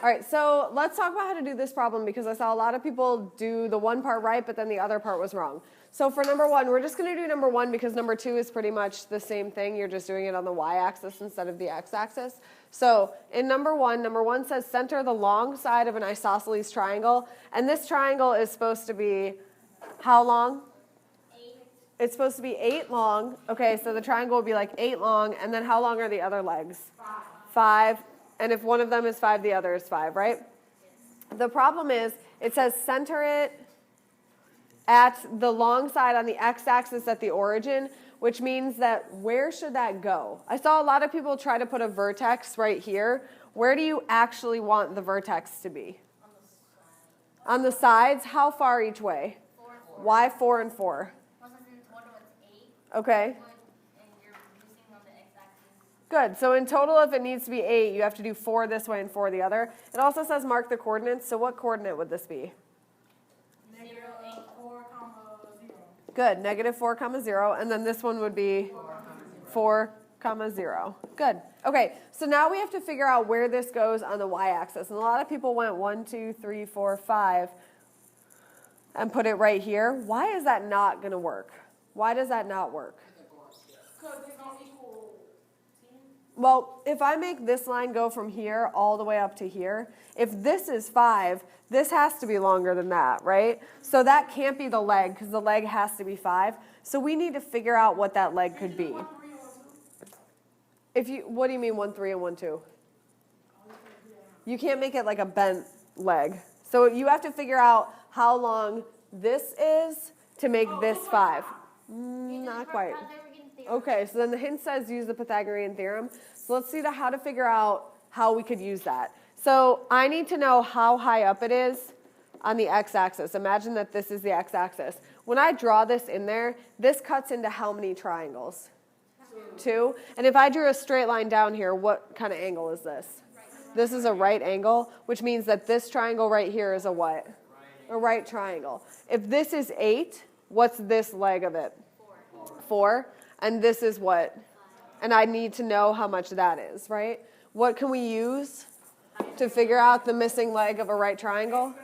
All right, so let's talk about how to do this problem because I saw a lot of people do the one part right, but then the other part was wrong. So for number one, we're just going to do number one because number two is pretty much the same thing. You're just doing it on the y-axis instead of the x-axis. So in number one says center the long side of an isosceles triangle. And this triangle is supposed to be how long? 8. It's supposed to be 8 long. Okay, so the triangle would be like 8 long. And then how long are the other legs? 5. And if one of them is 5, the other is 5, right? Yes. The problem is it says center it at the long side on the x-axis at the origin, which means that where should that go? I saw a lot of people try to put a vertex right here. Where do you actually want the vertex to be? On the sides. How far each way? 4. Why 4 and 4? Okay. Good. So in total, if it needs to be 8, you have to do 4 this way and 4 the other. It also says mark the coordinates. So what coordinate would this be? Good. -4, 0. And then this one would be 4, 0. Good. Okay. So now we have to figure out where this goes on the y-axis. And a lot of people went 1, 2, 3, 4, 5 and put it right here. Why is that not going to work? Why does that not work? Well, if I make this line go from here all the way up to here, if this is 5, this has to be longer than that, right? So that can't be the leg because the leg has to be 5. So we need to figure out what that leg could be. What do you mean 1, 3, and 1, 2? You can't make it like a bent leg. So you have to figure out how long this is to make this 5. Not quite. Okay, so then the hint says use the Pythagorean theorem. So let's see how to figure out how we could use that. So I need to know how high up it is on the x-axis. Imagine that this is the x-axis. When I draw this in there, this cuts into how many triangles? 2. And if I drew a straight line down here, what kind of angle is this? This is a right angle, which means that this triangle right here is a what? A right triangle. If this is 8, what's this leg of it? 4. And this is what? And I need to know how much that is, right? What can we use to figure out the missing leg of a right triangle?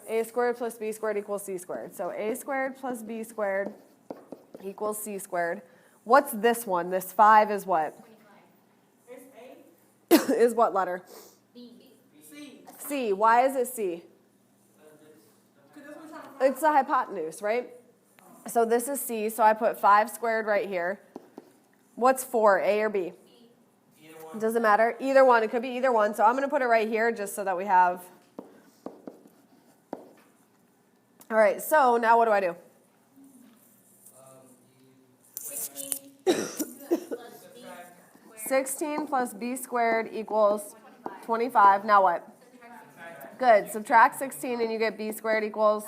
A squared plus b squared equals c squared. So a squared plus b squared equals c squared. What's this one? This 5 is what? Is what letter? C. Why is it C? It's the hypotenuse, right? So this is C, so I put 5 squared right here. What's 4, A or B? It doesn't matter. Either one. It could be either one. So I'm going to put it right here just so that we have. All right, so now what do I do? 16 plus b squared equals 25. Now what? Good. Subtract 16 and you get b squared equals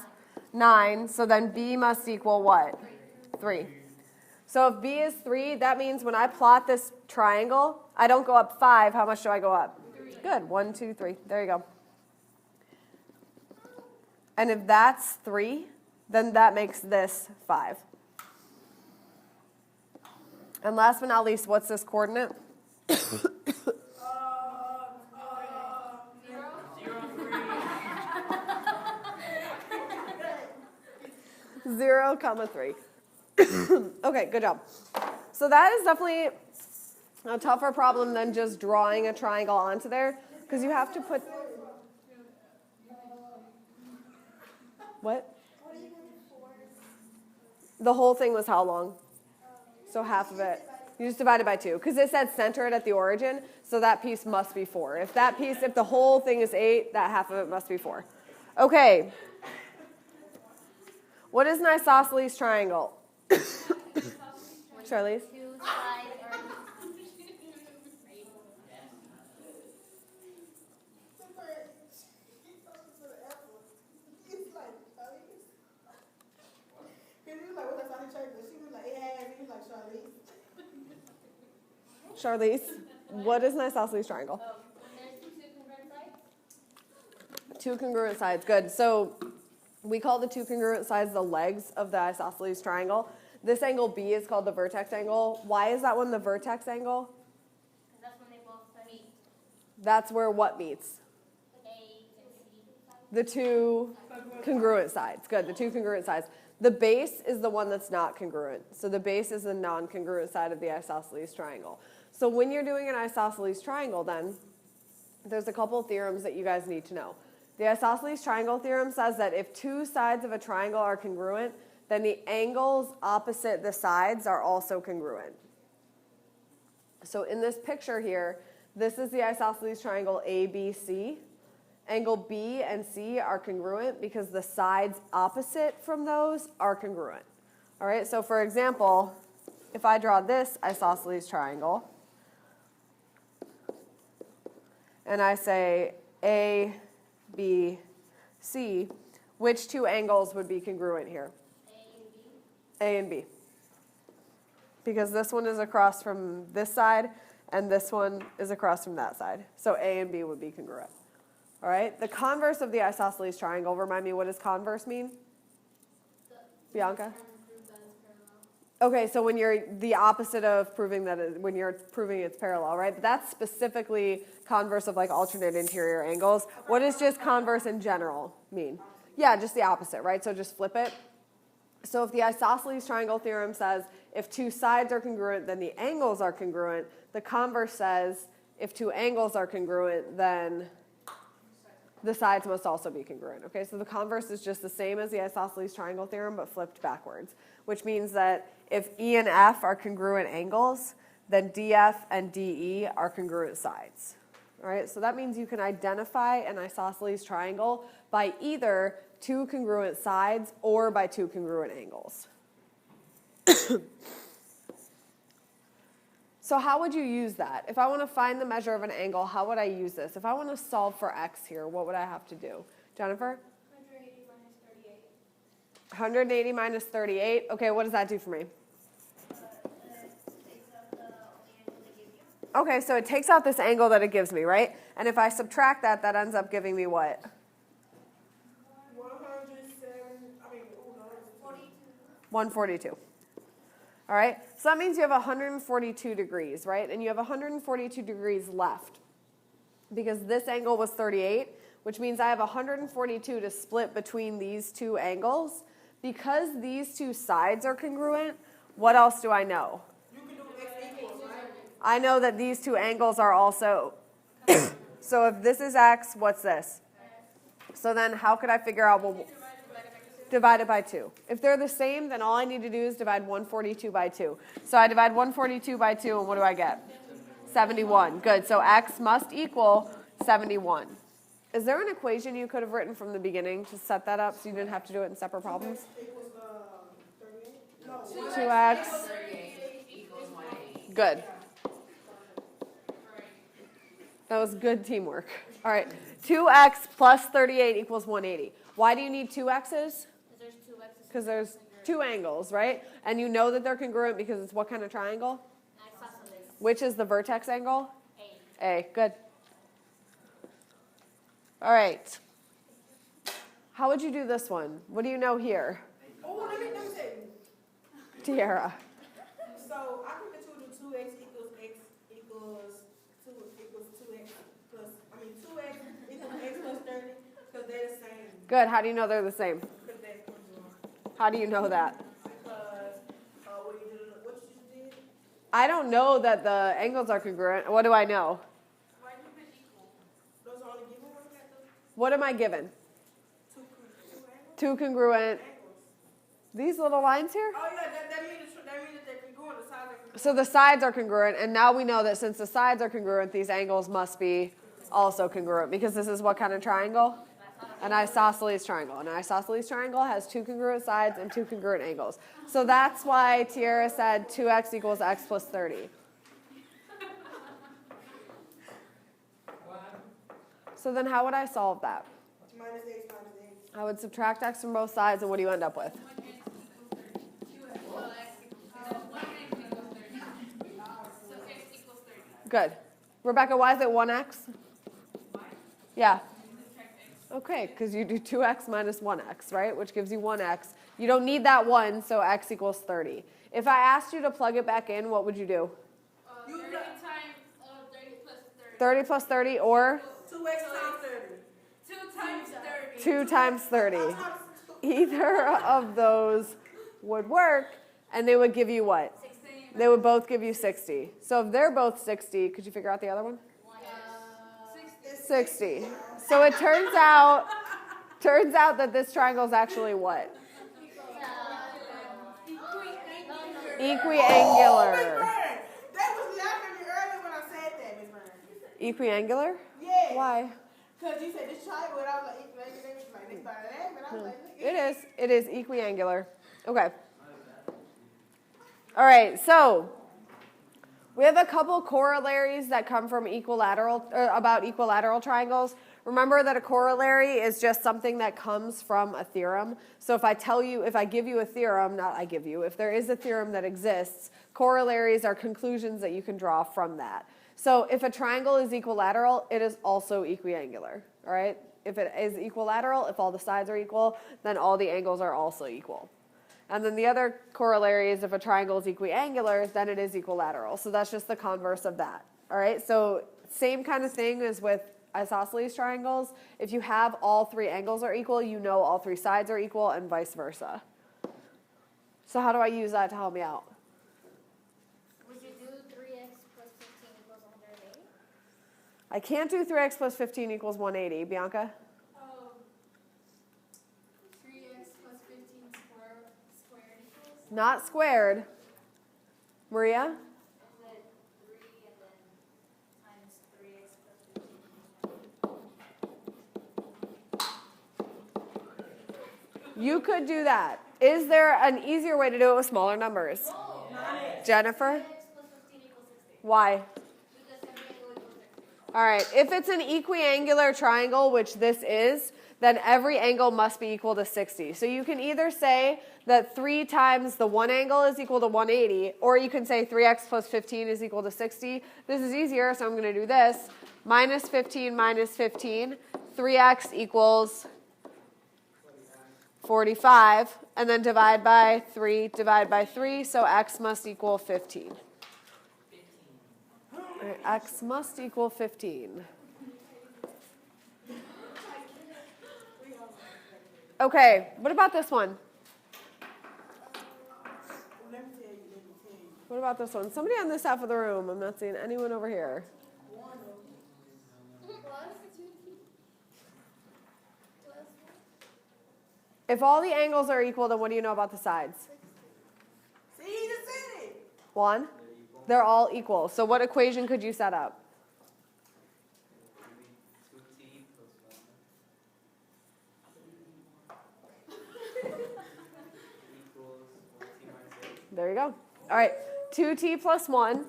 9. So then b must equal what? 3. So if b is 3, that means when I plot this triangle, I don't go up 5. How much do I go up? 3. Good. 1, 2, 3. There you go. And if that's 3, then that makes this 5. And last but not least, what's this coordinate? 0, 3. Okay, good job. So that is definitely a tougher problem than just drawing a triangle onto there, because you have to put... What? The whole thing was how long? So half of it. You just divide it by 2, because it said center it at the origin, so that piece must be 4. If the whole thing is 8, that half of it must be 4. Okay. What is an isosceles triangle? Charlize? Charlize, what is an isosceles triangle? Two congruent sides. Good. So we call the two congruent sides the legs of the isosceles triangle. This angle B is called the vertex angle. Why is that one the vertex angle? Because that's when they both meet. That's where what meets? The A The two congruent sides. Good, the two congruent sides. The base is the one that's not congruent. So the base is the non-congruent side of the isosceles triangle. So when you're doing an isosceles triangle then, there's a couple theorems that you guys need to know. The isosceles triangle theorem says that if two sides of a triangle are congruent, then the angles opposite the sides are also congruent. So in this picture here, this is the isosceles triangle ABC. Angle B and C are congruent because the sides opposite from those are congruent. All right, so for example, if I draw this isosceles triangle, and I say A, B, C, which two angles would be congruent here? A and B. Because this one is across from this side, and this one is across from that side. So A and B would be congruent. All right? The converse of the isosceles triangle, remind me, what does converse mean? Bianca? Okay, so when you're the opposite of proving that, when you're proving it's parallel, right? But that's specifically converse of like alternate interior angles. What does just converse in general mean? Yeah, just the opposite, right? So just flip it. So if the isosceles triangle theorem says if two sides are congruent, then the angles are congruent, the converse says if two angles are congruent, then the sides must also be congruent. Okay, so the converse is just the same as the isosceles triangle theorem, but flipped backwards, which means that if E and F are congruent angles, then DF and DE are congruent sides. All right, so that means you can identify an isosceles triangle by either two congruent sides or by two congruent angles. So how would you use that? If I want to find the measure of an angle, how would I use this? If I want to solve for x here, what would I have to do? Jennifer? 180 minus 38. 180 minus 38. Okay, what does that do for me? Okay, so it takes out this angle that it gives me, right? And if I subtract that, that ends up giving me what? 142. All right, so that means you have 142 degrees, right? And you have 142 degrees left because this angle was 38, which means I have 142 to split between these two angles. Because these two sides are congruent, what else do I know? You can do x equals, right? I know that these two angles are also, so if this is x, what's this? So then how could I figure out, well, divide it by 2. If they're the same, then all I need to do is divide 142 by 2. So I divide 142 by 2, and what do I get? 71. Good. So x must equal 71. Is there an equation you could have written from the beginning to set that up so you didn't have to do it in separate problems? 2x. Good. That was good teamwork. All right. 2x plus 38 equals 180. Why do you need two x's? Because there's two angles, right? And you know that they're congruent because it's what kind of triangle? Isosceles. Which is the vertex angle? A. A. Good. All right. How would you do this one? What do you know here? Oh, let me say. Tiara. So I think the 2x equals x equals 2 equals 2x plus, 2x equals x plus 30 because they're the same. Good. How do you know they're the same? Because they're congruent. How do you know that? Because what you did? I don't know that the angles are congruent. What do I know? Why you put equal? Those are only given ones at the What am I given? two angles? Two congruent. Angles. These little lines here? Oh yeah, that means that they're congruent. The sides are congruent. So the sides are congruent, and now we know that since the sides are congruent, these angles must be also congruent because this is what kind of triangle? An isosceles triangle. An isosceles triangle has two congruent sides and two congruent angles. So that's why Tiara said 2x equals x plus 30. So then how would I solve that? Minus x. I would subtract x from both sides, and what do you end up with? Good. Rebecca, why is it 1x? Yeah. Okay, because you do 2x minus 1x, right? Which gives you 1x. You don't need that 1, so x equals 30. If I asked you to plug it back in, what would you do? 30 times 30 plus 30. 30 plus 30 or? 2x times 30. 2 times 2 times 30. Either of those would work, and they would give you what? 16. They would both give you 60. So if they're both 60, could you figure out the other one? 60. So it turns out that this triangle is actually what? Equiangular. They was laughing at me earlier when I said that, Miss Byrne. Equiangular? Yeah. Why? Because you said this triangle, and I was like, they was like, they started laughing, and I was like, look. It is equiangular. Okay. All right, so we have a couple corollaries that come from about equilateral triangles. Remember that a corollary is just something that comes from a theorem. So if I give you a theorem, if there is a theorem that exists, corollaries are conclusions that you can draw from that. So if a triangle is equilateral, it is also equiangular, all right? If it is equilateral, if all the sides are equal, then all the angles are also equal. And then the other corollary is if a triangle is equiangular, then it is equilateral. So that's just the converse of that, all right? So same kind of thing as with isosceles triangles. If you have all 3 angles are equal, you know all 3 sides are equal and vice versa. So how do I use that to help me out? Would you do 3x plus 15 equals 180? I can't do 3x plus 15 equals 180. Bianca? 3x plus 15 squared equals? Not squared. Maria? Is it 3 and then times 3x plus 15? You could do that. Is there an easier way to do it with smaller numbers? Jennifer? 3x plus 15 equals 60. Why? Because every angle equals 60. All right, if it's an equiangular triangle, which this is, then every angle must be equal to 60. So you can either say that 3 times the one angle is equal to 180, or you can say 3x plus 15 is equal to 60. This is easier, so I'm going to do this. Minus 15 minus 15, 3x equals 45, and then divide by 3, so x must equal 15. All right, x must equal 15. Okay, what about this one? What about this one? Somebody on this half of the room. I'm not seeing anyone over here. If all the angles are equal, then what do you know about the sides? See, he just said it. 1? They're all equal. So what equation could you set up? There you go. All right, 2t plus 1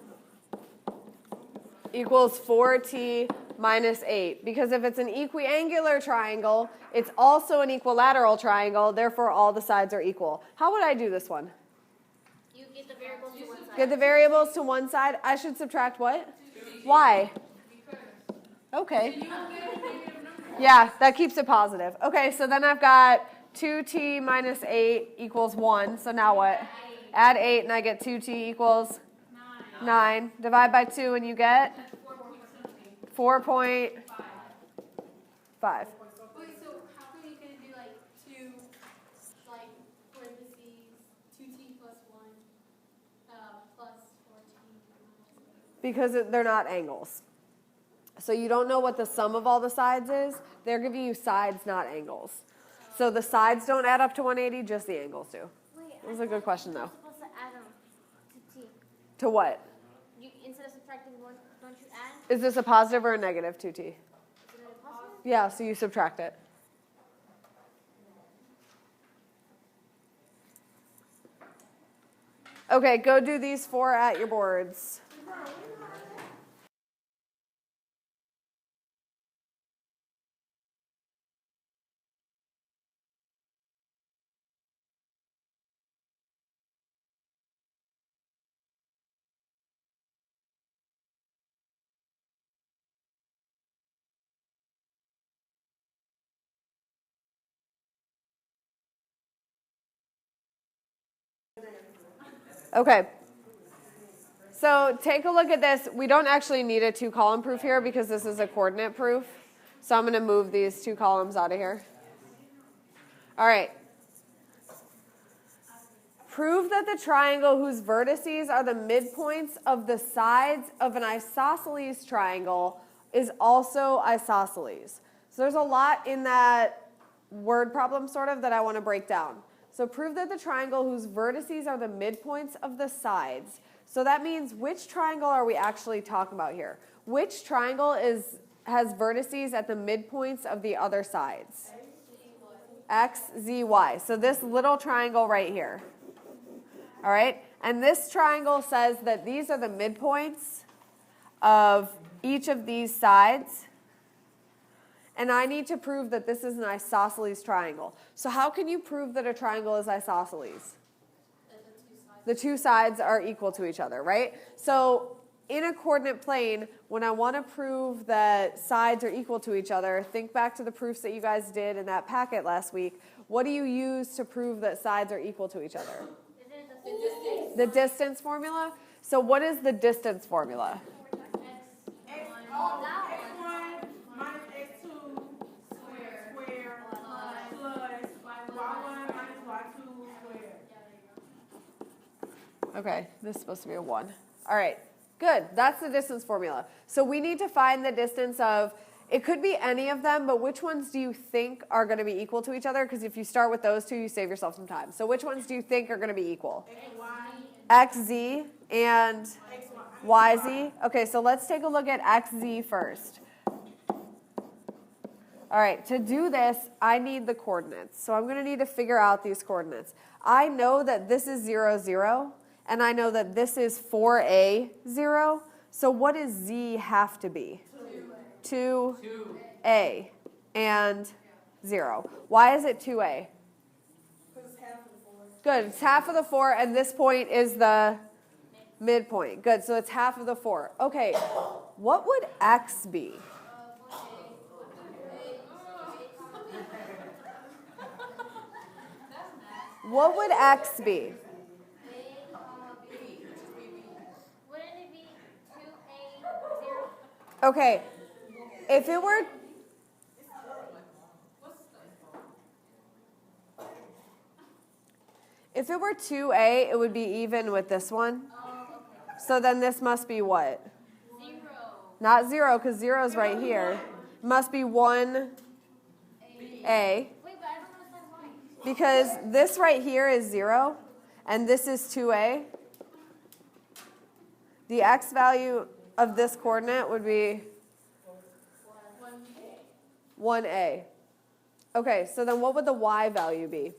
equals 4t minus 8. Because if it's an equiangular triangle, it's also an equilateral triangle, therefore all the sides are equal. How would I do this one? You get the variables to one side. Get the variables to one side. I should subtract what? Why? Okay. Yeah, that keeps it positive. Okay, so then I've got 2t minus 8 equals 1. So now what? Add 8 and I get 2t equals 9. Divide by 2 and you get 4.5. Wait, so how come you can do like 2, like parentheses, 2t plus 1, plus 4t? Because they're not angles. So you don't know what the sum of all the sides is. They're giving you sides, not angles. So the sides don't add up to 180, just the angles do. Wait, That was a good question, though. You're supposed to add them to t. To what? Instead of subtracting 1, don't you add? Is this a positive or a negative 2t? Is it a positive? Yeah, so you subtract it. Okay, go do these 4 at your boards. Okay. So take a look at this. We don't actually need a 2-column proof here because this is a coordinate proof. So I'm going to move these 2 columns out of here. All right. Prove that the triangle whose vertices are the midpoints of the sides of an isosceles triangle is also isosceles. So there's a lot in that word problem sort of that I want to break down. So prove that the triangle whose vertices are the midpoints of the sides. So that means which triangle are we actually talking about here? Which triangle has vertices at the midpoints of the other sides? X, Z, Y. So this little triangle right here. All right? And this triangle says that these are the midpoints of each of these sides. And I need to prove that this is an isosceles triangle. So how can you prove that a triangle is isosceles? The 2 sides are equal to each other, right? So in a coordinate plane, when I want to prove that sides are equal to each other, think back to the proofs that you guys did in that packet last week. What do you use to prove that sides are equal to each other? The distance formula. So what is the distance formula? X1 minus X2 square plus Y1 minus Y2 squared. Okay, this is supposed to be a 1. All right, good. That's the distance formula. So we need to find the distance of, it could be any of them, but which ones do you think are going to be equal to each other? Because if you start with those 2, you save yourself some time. So which ones do you think are going to be equal? XZ and YZ. Okay, so let's take a look at XZ first. All right, to do this, I need the coordinates. So I'm going to need to figure out these coordinates. I know that this is 0, 0, and I know that this is 4A, 0. So what does Z have to be? 2A and 0. Why is it 2A? Because it's half of the 4. Good, it's half of the 4, and this point is the midpoint. Good, so it's half of the 4. Okay, what would X be? What would X be? Wouldn't it be 2A, 0? Okay, if it were... If it were 2A, it would be even with this one. So then this must be what? 0. Not 0, because 0 is right here. It must be 1A. Wait, but I don't understand why. Because this right here is 0, and this is 2A. The x value of this coordinate would be 1A. Okay, so then what would the y value be?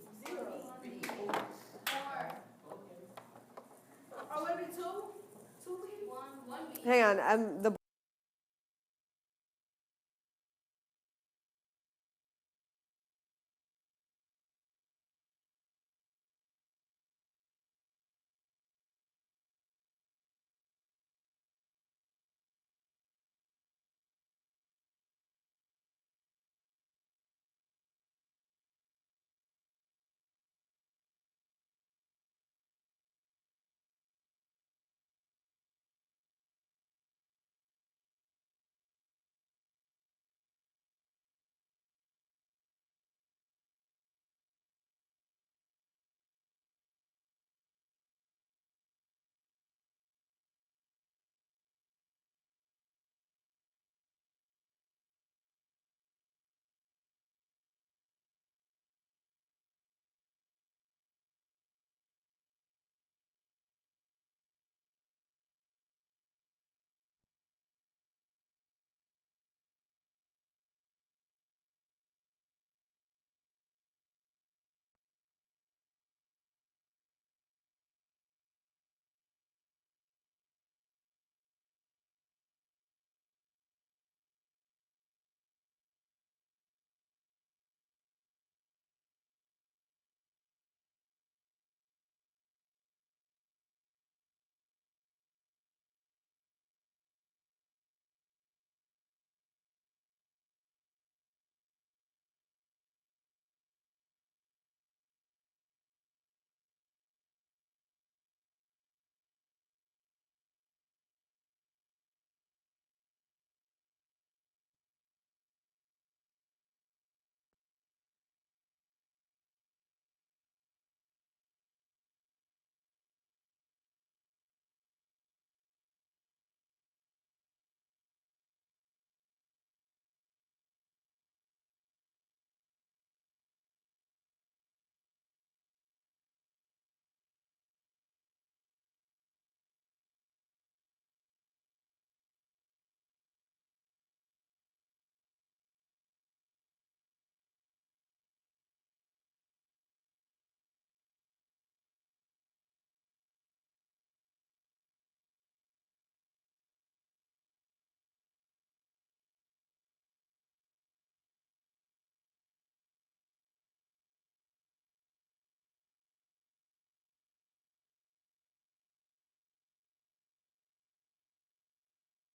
Oh, maybe 2? 2B? Hang on, the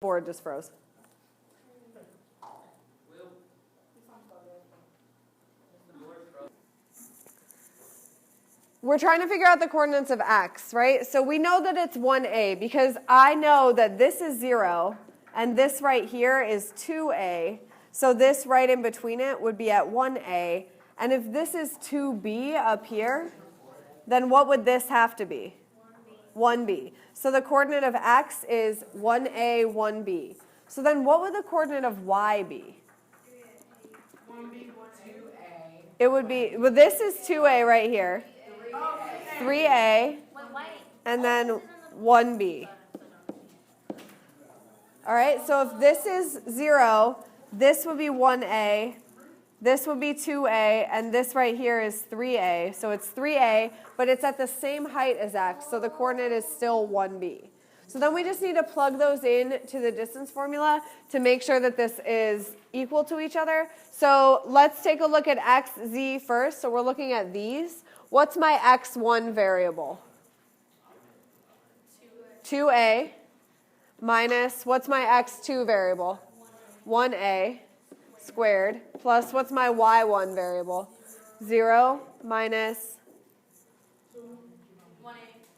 board just froze. We're trying to figure out the coordinates of x, right? So we know that it's 1a because I know that this is 0 and this right here is 2a. So this right in between it would be at 1a. And if this is 2b up here, then what would this have to be? 1b. So the coordinate of x is 1a, 1b. So then what would the coordinate of y be? 1B, 2A. It would be, well, this is 2a right here, 3a, and then 1b. All right, so if this is 0, this would be 1a, this would be 2a, and this right here is 3a. So it's 3a, but it's at the same height as x, so the coordinate is still 1b. So then we just need to plug those in to the distance formula to make sure that this is equal to each other. So let's take a look at x, z first. So we're looking at these. What's my x1 variable? 2a minus, what's my x2 variable? 1a squared plus, what's my y1 variable? 0 minus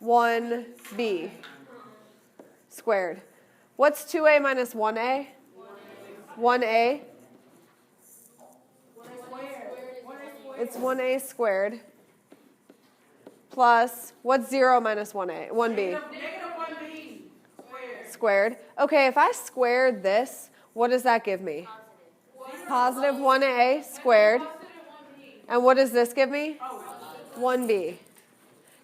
1b squared. What's 2a minus 1a? 1a. It's 1a squared plus, what's 0 minus 1a? 1b. Negative 1B Squared. Okay, if I squared this, what does that give me? Positive 1a squared. And what does this give me? 1b.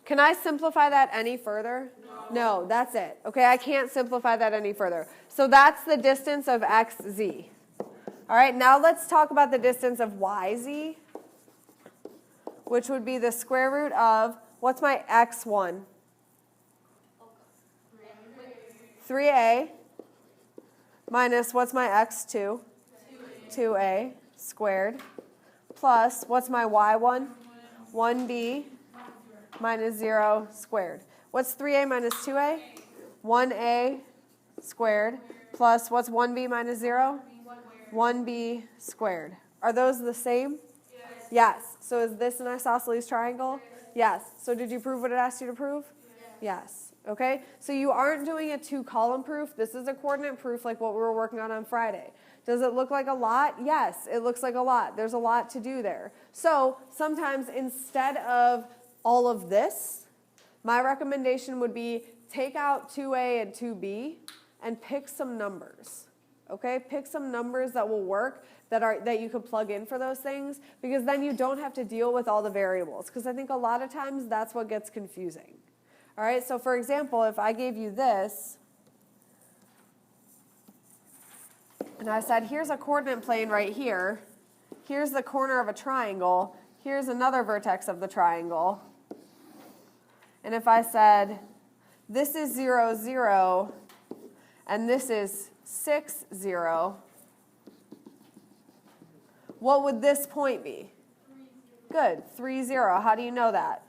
Can I simplify that any further? No, that's it. Okay, I can't simplify that any further. So that's the distance of xz. All right, now let's talk about the distance of yz, which would be the square root of, what's my x1? 3a minus, what's my x2? 2a squared plus, what's my y1? 1b minus 0 squared. What's 3a minus 2a? 1a squared plus, what's 1b minus 0? 1b squared. Are those the same? Yes. So is this an isosceles triangle? Yes. So did you prove what it asked you to prove? Yes. Okay? So you aren't doing a 2-column proof. This is a coordinate proof like what we were working on Friday. Does it look like a lot? Yes, it looks like a lot. There's a lot to do there. So sometimes instead of all of this, my recommendation would be take out 2a and 2b and pick some numbers. Okay? Pick some numbers that will work, that you could plug in for those things, because then you don't have to deal with all the variables, because I think a lot of times that's what gets confusing. All right? So for example, if I gave you this, and I said, here's a coordinate plane right here. Here's the corner of a triangle. Here's another vertex of the triangle. And if I said, this is 0, 0, and this is 6, 0, what would this point be? Good, 3, 0. How do you know that?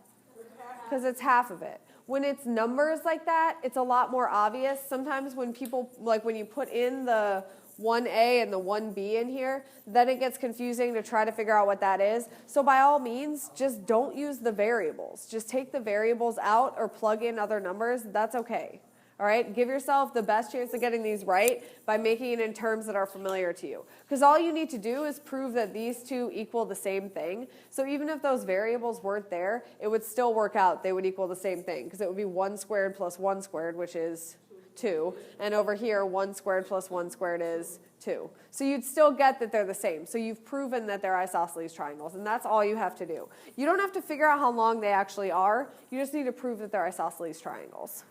Because it's half of it. When it's numbers like that, it's a lot more obvious. Sometimes when people, like when you put in the 1a and the 1b in here, then it gets confusing to try to figure out what that is. So by all means, just don't use the variables. Just take the variables out or plug in other numbers. That's okay. All right? Give yourself the best chance of getting these right by making it in terms that are familiar to you. Because all you need to do is prove that these two equal the same thing. So even if those variables weren't there, it would still work out. They would equal the same thing, because it would be 1 squared plus 1 squared, which is 2. And over here, 1 squared plus 1 squared is 2. So you'd still get that they're the same. So you've proven that they're isosceles triangles, and that's all you have to do. You don't have to figure out how long they actually are. You just need to prove that they're isosceles triangles.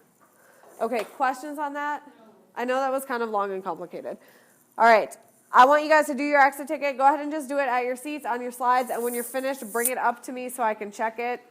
Okay, questions on that? I know that was kind of long and complicated. All right, I want you guys to do your exit ticket. Go ahead and just do it at your seats, on your slides, and when you're finished, bring it up to me so I can check it.